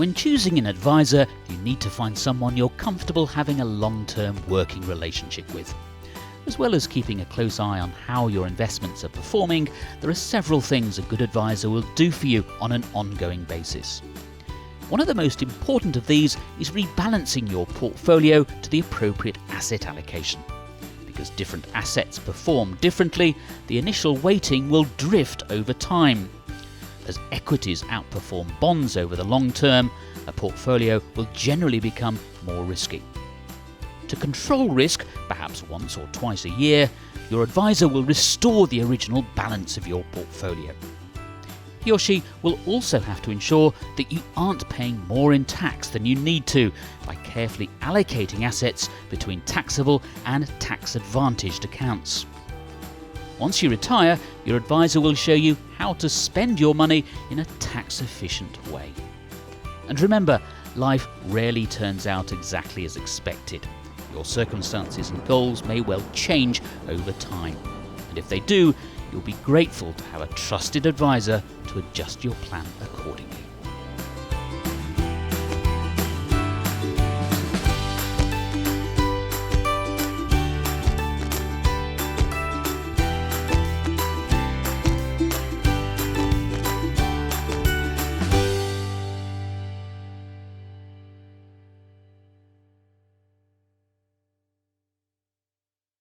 when choosing an advisor, you need to find someone you're comfortable having a long-term working relationship with. As well as keeping a close eye on how your investments are performing, there are several things a good advisor will do for you on an ongoing basis. One of the most important of these is rebalancing your portfolio to the appropriate asset allocation. Because different assets perform differently, the initial weighting will drift over time. As equities outperform bonds over the long term, a portfolio will generally become more risky. To control risk, perhaps once or twice a year, your advisor will restore the original balance of your portfolio. He or she will also have to ensure that you aren't paying more in tax than you need to by carefully allocating assets between taxable and tax-advantaged accounts. Once you retire, your advisor will show you how to spend your money in a tax-efficient way. And remember, life rarely turns out exactly as expected. Your circumstances and goals may well change over time. And if they do, you'll be grateful to have a trusted advisor to adjust your plan accordingly.